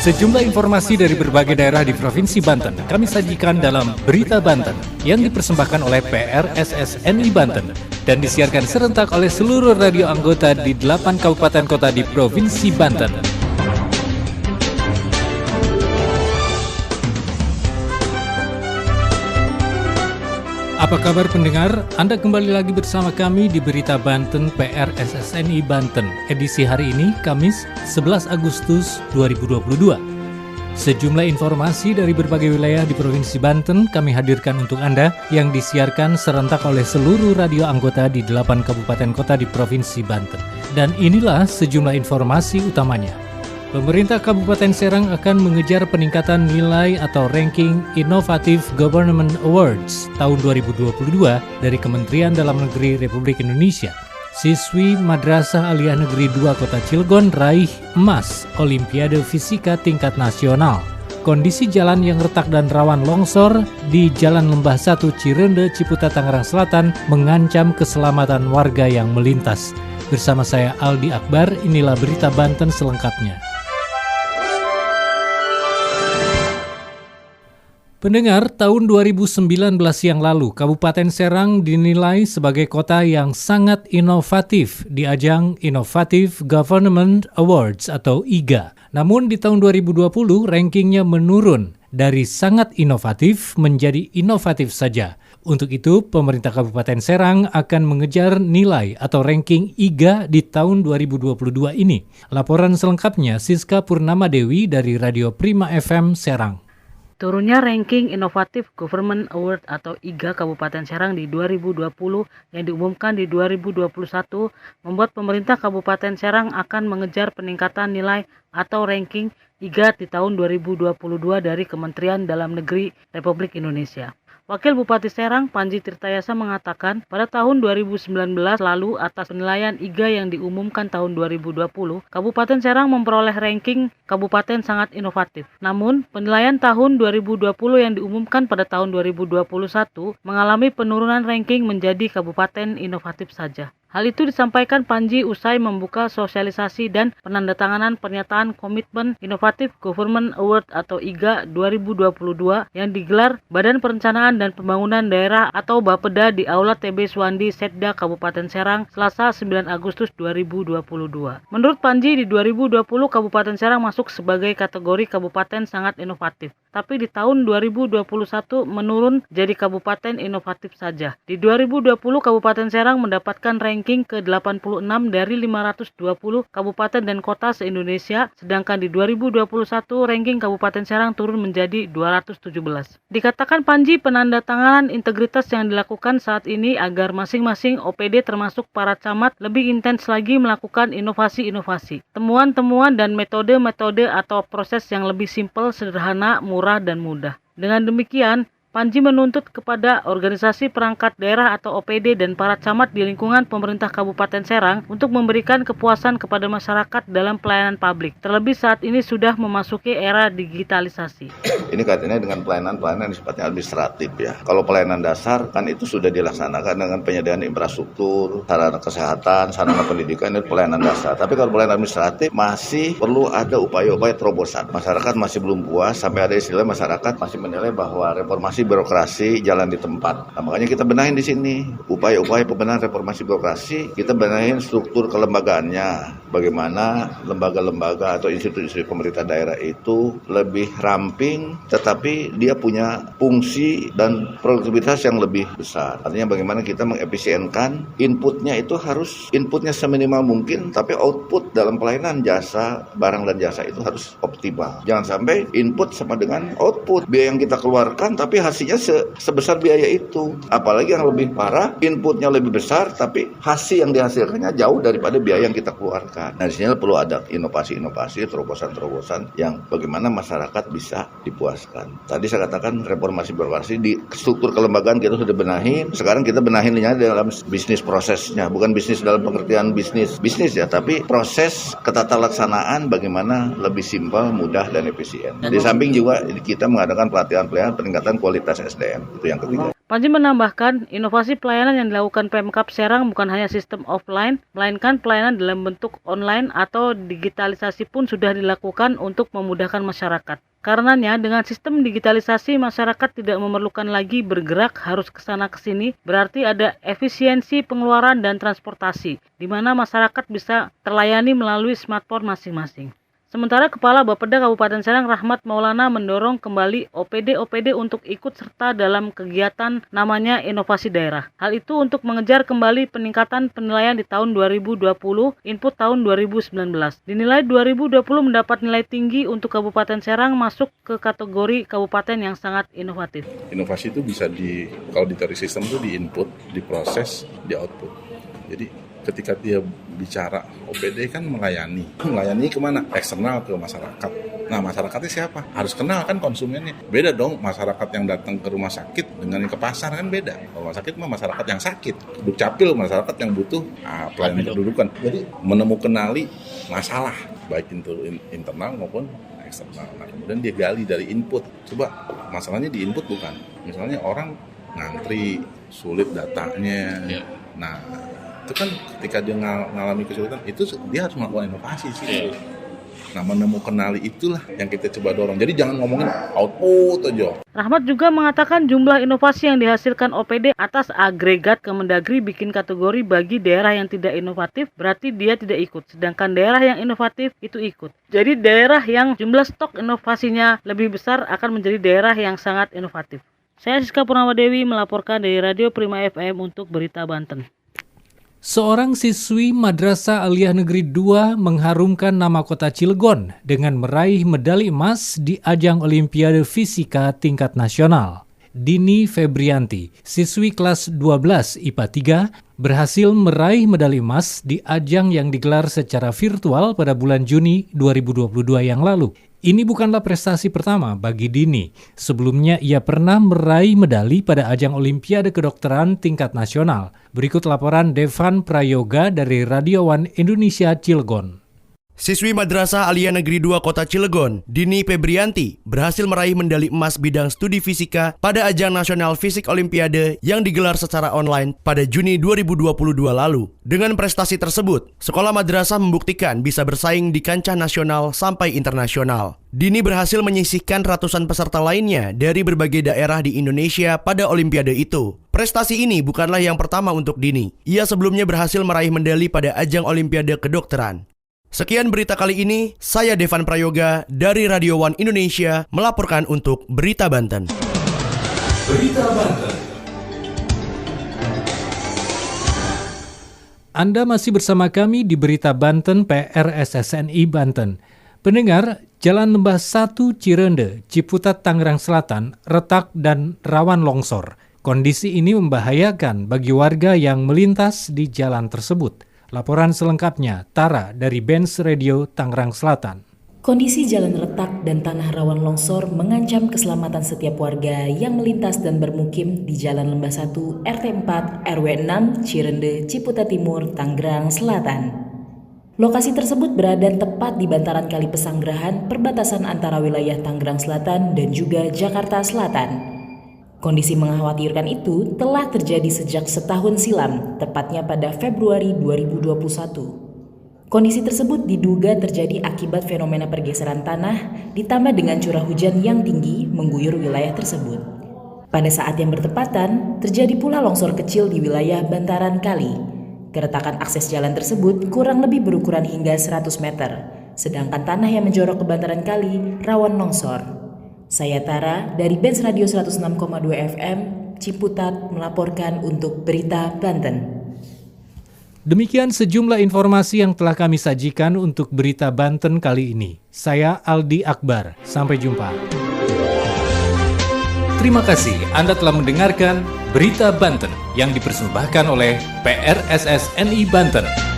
Sejumlah informasi dari berbagai daerah di Provinsi Banten kami sajikan dalam Berita Banten yang dipersembahkan oleh PRSSNI Banten dan disiarkan serentak oleh seluruh radio anggota di 8 kabupaten kota di Provinsi Banten. Apa kabar pendengar? Anda kembali lagi bersama kami di Berita Banten PRSSNI Banten. Edisi hari ini, Kamis 11 Agustus 2022. Sejumlah informasi dari berbagai wilayah di Provinsi Banten kami hadirkan untuk Anda yang disiarkan serentak oleh seluruh radio anggota di 8 kabupaten kota di Provinsi Banten. Dan inilah sejumlah informasi utamanya. Pemerintah Kabupaten Serang akan mengejar peningkatan nilai atau ranking Innovative Government Awards tahun 2022 dari Kementerian Dalam Negeri Republik Indonesia. Siswi Madrasah Aliyah Negeri 2 Kota Cilegon raih emas Olimpiade Fisika tingkat nasional. Kondisi jalan yang retak dan rawan longsor di Jalan Lembah 1 Cirende, Ciputa, Tangerang Selatan mengancam keselamatan warga yang melintas. Bersama saya Aldi Akbar, inilah Berita Banten selengkapnya. Pendengar, tahun 2019 yang lalu, Kabupaten Serang dinilai sebagai kota yang sangat inovatif di ajang Innovative Government Awards atau IGA. Namun di tahun 2020, rankingnya menurun dari sangat inovatif menjadi inovatif saja. Untuk itu, pemerintah Kabupaten Serang akan mengejar nilai atau ranking IGA di tahun 2022 ini. Laporan selengkapnya Siska Purnamadewi dari Radio Prima FM Serang. Turunnya ranking Innovative Government Award atau IGA Kabupaten Serang di 2020 yang diumumkan di 2021 membuat pemerintah Kabupaten Serang akan mengejar peningkatan nilai atau ranking IGA di tahun 2022 dari Kementerian Dalam Negeri Republik Indonesia. Wakil Bupati Serang, Panji Tirtayasa mengatakan pada tahun 2019 lalu atas penilaian IGA yang diumumkan tahun 2020, Kabupaten Serang memperoleh ranking Kabupaten sangat inovatif. Namun, penilaian tahun 2020 yang diumumkan pada tahun 2021 mengalami penurunan ranking menjadi Kabupaten inovatif saja. Hal itu disampaikan Panji usai membuka sosialisasi dan penandatanganan pernyataan komitmen Innovative Government Award atau IGA 2022 yang digelar Badan Perencanaan dan Pembangunan Daerah atau Bapeda di Aula TB Suwandi Setda Kabupaten Serang Selasa 9 Agustus 2022. Menurut Panji, di 2020 Kabupaten Serang masuk sebagai kategori kabupaten sangat inovatif. Tapi di tahun 2021 menurun jadi kabupaten inovatif saja. Di 2020 Kabupaten Serang mendapatkan ranking ke-86 dari 520 kabupaten dan kota se-Indonesia, sedangkan di 2021 ranking Kabupaten Serang turun menjadi 217. Dikatakan Panji, penandatanganan integritas yang dilakukan saat ini agar masing-masing OPD termasuk para camat lebih intens lagi melakukan inovasi-inovasi, temuan-temuan dan metode-metode atau proses yang lebih simpel, sederhana, murah, dan mudah. Dengan demikian, Panji menuntut kepada organisasi perangkat daerah atau OPD dan para camat di lingkungan pemerintah Kabupaten Serang untuk memberikan kepuasan kepada masyarakat dalam pelayanan publik. Terlebih saat ini sudah memasuki era digitalisasi. Ini kaitannya dengan pelayanan yang sifatnya administratif ya. Kalau pelayanan dasar kan itu sudah dilaksanakan dengan penyediaan infrastruktur, sarana kesehatan, sarana pendidikan, itu pelayanan dasar. Tapi kalau pelayanan administratif masih perlu ada upaya-upaya terobosan. Masyarakat masih belum puas, sampai ada istilah masyarakat masih menilai bahwa reformasi birokrasi jalan di tempat. Nah, makanya kita benahin di sini upaya-upaya pembenahan reformasi birokrasi, kita benahin struktur kelembagaannya. Bagaimana lembaga-lembaga atau institusi pemerintah daerah itu lebih ramping, tetapi dia punya fungsi dan produktivitas yang lebih besar. Artinya bagaimana kita mengefisienkan inputnya itu harus inputnya seminimal mungkin, tapi output dalam pelayanan jasa, barang dan jasa itu harus optimal. Jangan sampai input sama dengan output. Biaya yang kita keluarkan tapi hasilnya sebesar biaya itu. Apalagi yang lebih parah, inputnya lebih besar tapi hasil yang dihasilkannya jauh daripada biaya yang kita keluarkan. Nah, di sini perlu ada inovasi-inovasi, terobosan-terobosan yang bagaimana masyarakat bisa dipuaskan. Tadi saya katakan reformasi birokrasi di struktur kelembagaan kita sudah benahin. Sekarang kita benahinnya dalam bisnis prosesnya, bukan bisnis dalam pengertian bisnis ya, tapi proses ketatalaksanaan bagaimana lebih simpel, mudah dan efisien. Di samping juga kita mengadakan pelatihan peningkatan kualitas SDM, itu yang ketiga. Panji menambahkan, inovasi pelayanan yang dilakukan Pemkab Serang bukan hanya sistem offline, melainkan pelayanan dalam bentuk online atau digitalisasi pun sudah dilakukan untuk memudahkan masyarakat. Karenanya, dengan sistem digitalisasi, masyarakat tidak memerlukan lagi bergerak harus ke sana ke sini, berarti ada efisiensi pengeluaran dan transportasi, di mana masyarakat bisa terlayani melalui smartphone masing-masing. Sementara Kepala Bapeda Kabupaten Serang Rahmat Maulana mendorong kembali OPD-OPD untuk ikut serta dalam kegiatan namanya inovasi daerah. Hal itu untuk mengejar kembali peningkatan penilaian di tahun 2020, input tahun 2019. Dinilai 2020 mendapat nilai tinggi untuk Kabupaten Serang masuk ke kategori kabupaten yang sangat inovatif. Inovasi itu bisa kalau di teori sistem itu di input, diproses, di output. Jadi ketika dia bicara OPD kan melayani kemana? Eksternal ke masyarakat. Nah masyarakatnya siapa? Harus kenal kan konsumennya. Beda dong masyarakat yang datang ke rumah sakit dengan yang ke pasar kan beda. Kalau rumah sakit mah masyarakat yang sakit. Dukcapil masyarakat yang butuh pelayanan kependudukan. Jadi menemukanali masalah baik itu internal maupun eksternal. Nah kemudian dia gali dari input. Coba masalahnya di input bukan. Misalnya orang ngantri, sulit datanya. Nah itu kan ketika dia mengalami kesulitan itu dia harus melakukan inovasi sih. Nah menemukanali itulah yang kita coba dorong. Jadi jangan ngomongin output aja. Rahmat juga mengatakan jumlah inovasi yang dihasilkan OPD atas agregat Kemendagri bikin kategori bagi daerah yang tidak inovatif berarti dia tidak ikut. Sedangkan daerah yang inovatif itu ikut. Jadi daerah yang jumlah stok inovasinya lebih besar akan menjadi daerah yang sangat inovatif. Saya Siska Purnawadewi melaporkan dari Radio Prima FM untuk Berita Banten. Seorang siswi Madrasah Aliyah Negeri 2 mengharumkan nama kota Cilegon dengan meraih medali emas di ajang Olimpiade Fisika tingkat nasional. Dini Febrianti, siswi kelas 12 IPA 3, berhasil meraih medali emas di ajang yang digelar secara virtual pada bulan Juni 2022 yang lalu. Ini bukanlah prestasi pertama bagi Dini. Sebelumnya ia pernah meraih medali pada ajang Olimpiade Kedokteran tingkat nasional. Berikut laporan Devan Prayoga dari Radio One Indonesia Cilegon. Siswi Madrasah Aliyah Negeri 2 Kota Cilegon, Dini Febrianti, berhasil meraih medali emas bidang studi fisika pada ajang nasional fisik Olimpiade yang digelar secara online pada Juni 2022 lalu. Dengan prestasi tersebut, sekolah madrasah membuktikan bisa bersaing di kancah nasional sampai internasional. Dini berhasil menyisihkan ratusan peserta lainnya dari berbagai daerah di Indonesia pada Olimpiade itu. Prestasi ini bukanlah yang pertama untuk Dini. Ia sebelumnya berhasil meraih medali pada ajang Olimpiade Kedokteran. Sekian berita kali ini, saya Devan Prayoga dari Radio One Indonesia melaporkan untuk Berita Banten. Berita Banten. Anda masih bersama kami di Berita Banten PRSSNI Banten. Pendengar, Jalan Lembah 1 Cirende, Ciputat, Tangerang Selatan, retak dan rawan longsor. Kondisi ini membahayakan bagi warga yang melintas di jalan tersebut. Laporan selengkapnya, Tara dari Benz Radio Tangerang Selatan. Kondisi jalan retak dan tanah rawan longsor mengancam keselamatan setiap warga yang melintas dan bermukim di Jalan Lembah 1 RT 4 RW 6 Cirende, Ciputat Timur, Tangerang Selatan. Lokasi tersebut berada tepat di bantaran Kali Pesanggerahan, perbatasan antara wilayah Tangerang Selatan dan juga Jakarta Selatan. Kondisi mengkhawatirkan itu telah terjadi sejak setahun silam, tepatnya pada Februari 2021. Kondisi tersebut diduga terjadi akibat fenomena pergeseran tanah ditambah dengan curah hujan yang tinggi mengguyur wilayah tersebut. Pada saat yang bertepatan, terjadi pula longsor kecil di wilayah bantaran kali. Keretakan akses jalan tersebut kurang lebih berukuran hingga 100 meter, sedangkan tanah yang menjorok ke bantaran kali rawan longsor. Saya Tara dari Benz Radio 106,2 FM, Ciputat melaporkan untuk Berita Banten. Demikian sejumlah informasi yang telah kami sajikan untuk Berita Banten kali ini. Saya Aldi Akbar, sampai jumpa. Terima kasih Anda telah mendengarkan Berita Banten yang dipersembahkan oleh PRSSNI Banten.